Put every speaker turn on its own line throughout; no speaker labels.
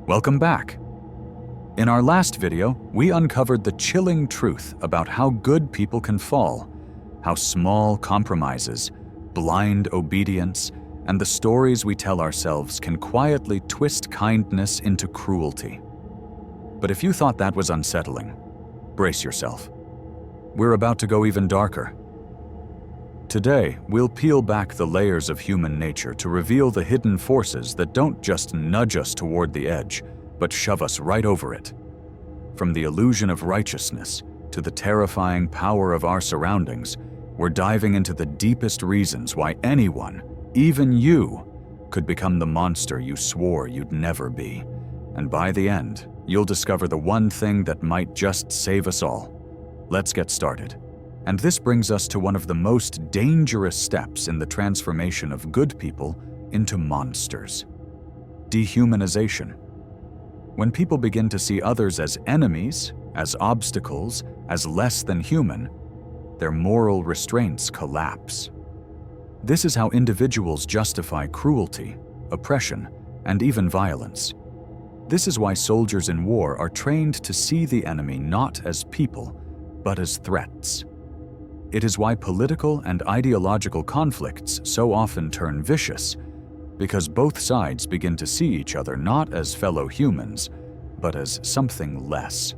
Welcome back. In our last video, we uncovered the chilling truth about how good people can fall, how small compromises, blind obedience, and the stories we tell ourselves can quietly twist kindness into cruelty. But if you thought that was unsettling, brace yourself. We're about to go even darker. Today, we'll peel back the layers of human nature to reveal the hidden forces that don't just nudge us toward the edge, but shove us right over it. From the illusion of righteousness to the terrifying power of our surroundings, we're diving into the deepest reasons why anyone, even you, could become the monster you swore you'd never be. And by the end, you'll discover the one thing that might just save us all. Let's get started. And this brings us to one of the most dangerous steps in the transformation of good people into monsters: dehumanization. When people begin to see others as enemies, as obstacles, as less than human, their moral restraints collapse. This is how individuals justify cruelty, oppression, and even violence. This is why soldiers in war are trained to see the enemy not as people, but as threats. It is why political and ideological conflicts so often turn vicious, because both sides begin to see each other not as fellow humans, but as something less.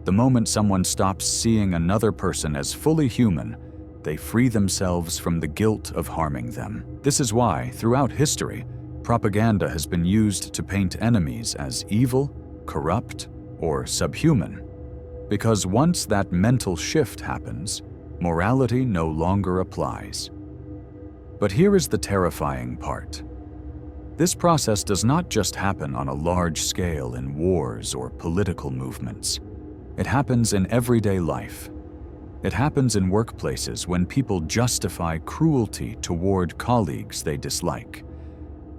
The moment someone stops seeing another person as fully human, they free themselves from the guilt of harming them. This is why, throughout history, propaganda has been used to paint enemies as evil, corrupt, or subhuman. Because once that mental shift happens, morality no longer applies. But here is the terrifying part. This process does not just happen on a large scale in wars or political movements. It happens in everyday life. It happens in workplaces when people justify cruelty toward colleagues they dislike.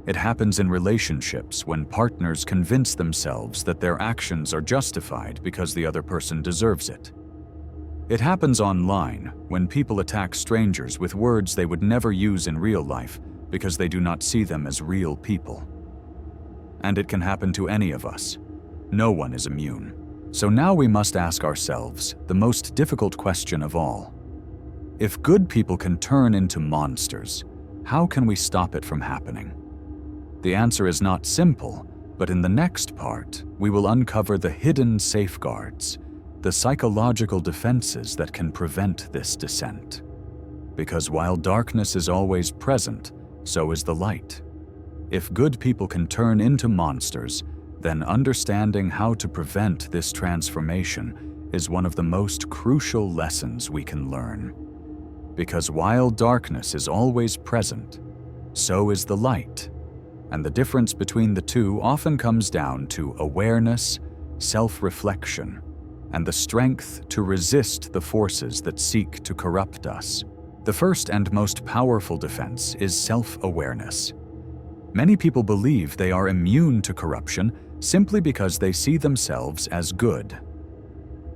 It happens in relationships when partners convince themselves that their actions are justified because the other person deserves it. It happens online when people attack strangers with words they would never use in real life because they do not see them as real people. And it can happen to any of us. No one is immune. So now we must ask ourselves the most difficult question of all. If good people can turn into monsters, how can we stop it from happening? The answer is not simple, but in the next part, we will uncover the hidden safeguards, the psychological defenses that can prevent this descent. Because while darkness is always present, so is the light. If good people can turn into monsters, then understanding how to prevent this transformation is one of the most crucial lessons we can learn. Because while darkness is always present, so is the light. And the difference between the two often comes down to awareness, self-reflection, and the strength to resist the forces that seek to corrupt us. The first and most powerful defense is self-awareness. Many people believe they are immune to corruption simply because they see themselves as good.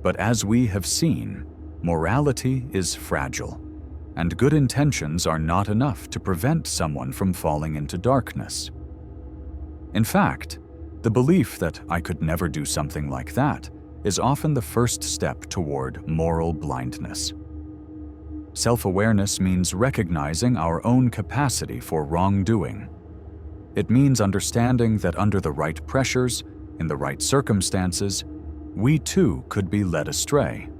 But as we have seen, morality is fragile, and good intentions are not enough to prevent someone from falling into darkness. In fact, the belief that I could never do something like that is often the first step toward moral blindness. Self-awareness means recognizing our own capacity for wrongdoing. It means understanding that under the right pressures, in the right circumstances, we too could be led astray.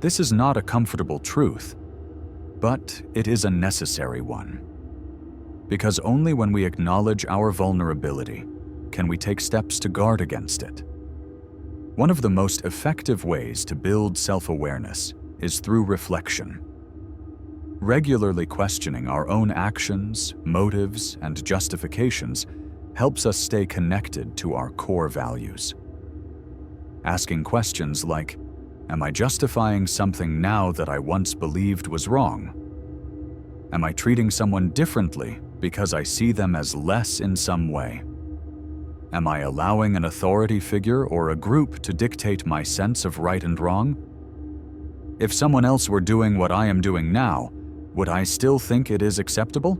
This is not a comfortable truth, but it is a necessary one. Because only when we acknowledge our vulnerability can we take steps to guard against it. One of the most effective ways to build self-awareness is through reflection. Regularly questioning our own actions, motives, and justifications helps us stay connected to our core values. Asking questions like, am I justifying something now that I once believed was wrong? Am I treating someone differently because I see them as less in some way? Am I allowing an authority figure or a group to dictate my sense of right and wrong? If someone else were doing what I am doing now, would I still think it is acceptable?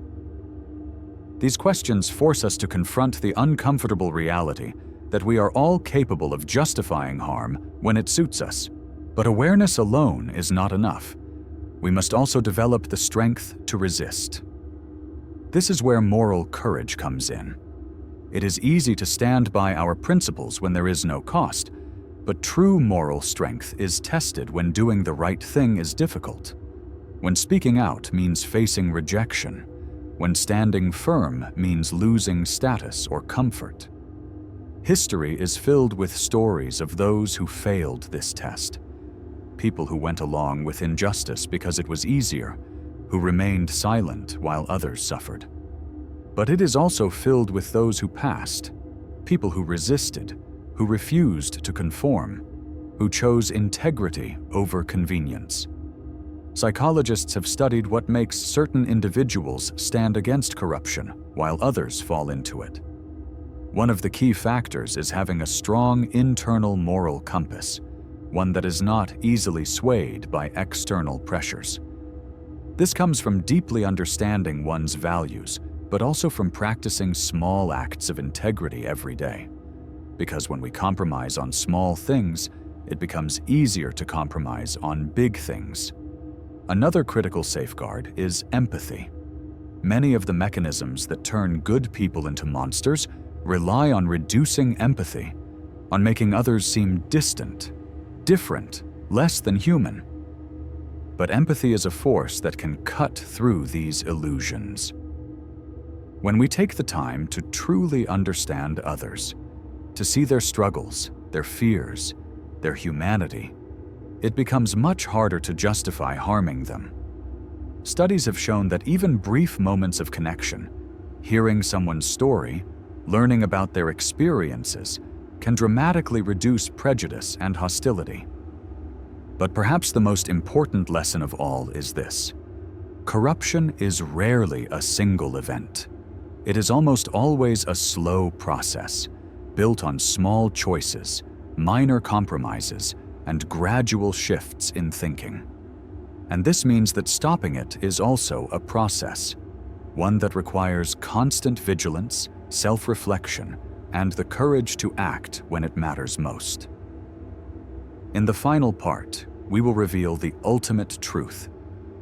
These questions force us to confront the uncomfortable reality that we are all capable of justifying harm when it suits us. But awareness alone is not enough. We must also develop the strength to resist. This is where moral courage comes in. It is easy to stand by our principles when there is no cost, but true moral strength is tested when doing the right thing is difficult, when speaking out means facing rejection, when standing firm means losing status or comfort. History is filled with stories of those who failed this test. People who went along with injustice because it was easier, who remained silent while others suffered. But it is also filled with those who passed, people who resisted, who refused to conform, who chose integrity over convenience. Psychologists have studied what makes certain individuals stand against corruption while others fall into it. One of the key factors is having a strong internal moral compass, one that is not easily swayed by external pressures. This comes from deeply understanding one's values, but also from practicing small acts of integrity every day. Because when we compromise on small things, it becomes easier to compromise on big things. Another critical safeguard is empathy. Many of the mechanisms that turn good people into monsters rely on reducing empathy, on making others seem distant, different, less than human. But empathy is a force that can cut through these illusions. When we take the time to truly understand others, to see their struggles, their fears, their humanity, it becomes much harder to justify harming them. Studies have shown that even brief moments of connection, hearing someone's story, learning about their experiences, can dramatically reduce prejudice and hostility. But perhaps the most important lesson of all is this: corruption is rarely a single event. It is almost always a slow process, built on small choices, minor compromises, and gradual shifts in thinking. And this means that stopping it is also a process, one that requires constant vigilance, self-reflection, and the courage to act when it matters most. In the final part, we will reveal the ultimate truth,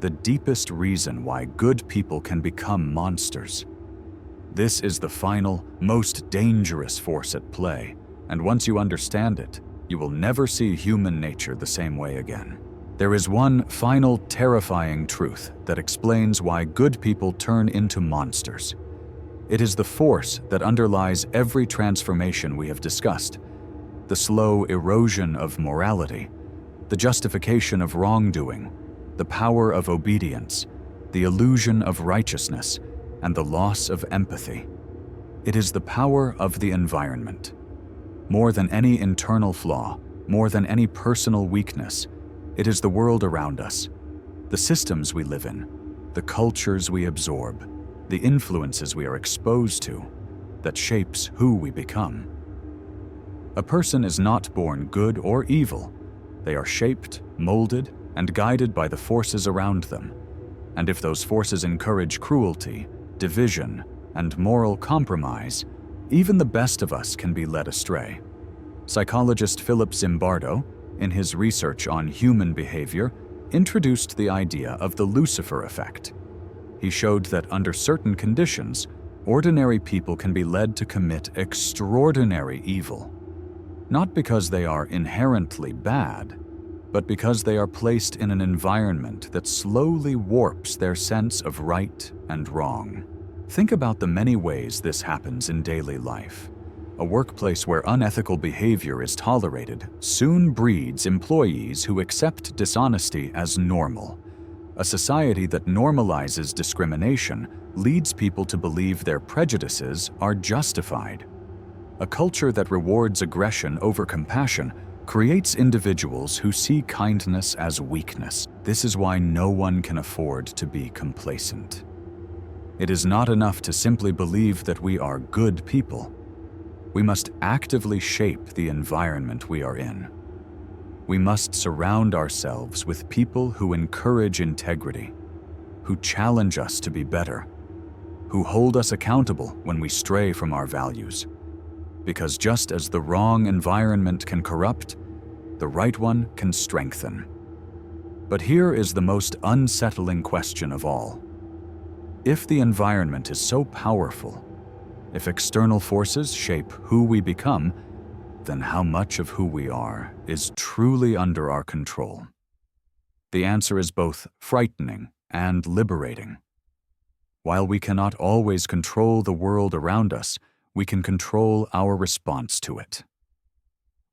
the deepest reason why good people can become monsters. This is the final, most dangerous force at play, and once you understand it, you will never see human nature the same way again. There is one final terrifying truth that explains why good people turn into monsters. It is the force that underlies every transformation we have discussed: the slow erosion of morality, the justification of wrongdoing, the power of obedience, the illusion of righteousness, and the loss of empathy. It is the power of the environment. More than any internal flaw, more than any personal weakness, it is the world around us, the systems we live in, the cultures we absorb, the influences we are exposed to, that shapes who we become. A person is not born good or evil. They are shaped, molded, and guided by the forces around them. And if those forces encourage cruelty, division, and moral compromise, even the best of us can be led astray. Psychologist Philip Zimbardo, in his research on human behavior, introduced the idea of the Lucifer effect. He showed that under certain conditions, ordinary people can be led to commit extraordinary evil, not because they are inherently bad, but because they are placed in an environment that slowly warps their sense of right and wrong. Think about the many ways this happens in daily life. A workplace where unethical behavior is tolerated soon breeds employees who accept dishonesty as normal. A society that normalizes discrimination leads people to believe their prejudices are justified. A culture that rewards aggression over compassion creates individuals who see kindness as weakness. This is why no one can afford to be complacent. It is not enough to simply believe that we are good people. We must actively shape the environment we are in. We must surround ourselves with people who encourage integrity, who challenge us to be better, who hold us accountable when we stray from our values. Because just as the wrong environment can corrupt, the right one can strengthen. But here is the most unsettling question of all. If the environment is so powerful, if external forces shape who we become, then how much of who we are is truly under our control? The answer is both frightening and liberating. While we cannot always control the world around us, we can control our response to it.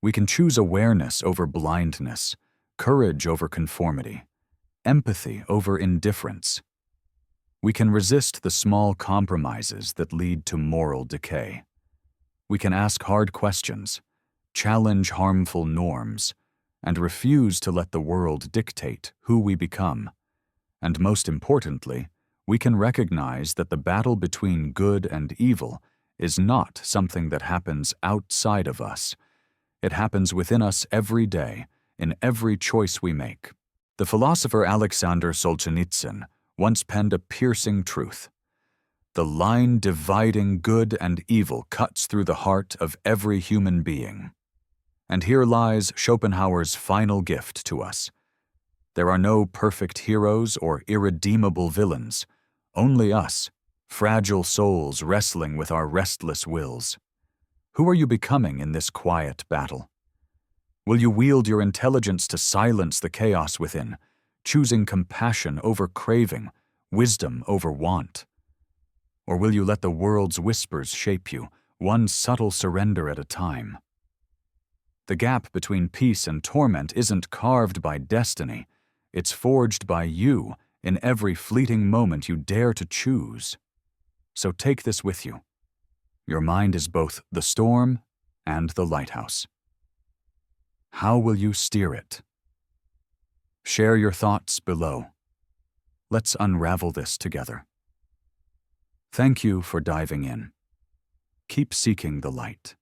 We can choose awareness over blindness, courage over conformity, empathy over indifference. We can resist the small compromises that lead to moral decay. We can ask hard questions, challenge harmful norms, and refuse to let the world dictate who we become. And most importantly, we can recognize that the battle between good and evil is not something that happens outside of us. It happens within us every day, in every choice we make. The philosopher Alexander Solzhenitsyn once penned a piercing truth. The line dividing good and evil cuts through the heart of every human being. And here lies Schopenhauer's final gift to us. There are no perfect heroes or irredeemable villains, only us, fragile souls wrestling with our restless wills. Who are you becoming in this quiet battle? Will you wield your intelligence to silence the chaos within, choosing compassion over craving, wisdom over want? Or will you let the world's whispers shape you, one subtle surrender at a time? The gap between peace and torment isn't carved by destiny, it's forged by you in every fleeting moment you dare to choose. So take this with you. Your mind is both the storm and the lighthouse. How will you steer it? Share your thoughts below. Let's unravel this together. Thank you for diving in. Keep seeking the light.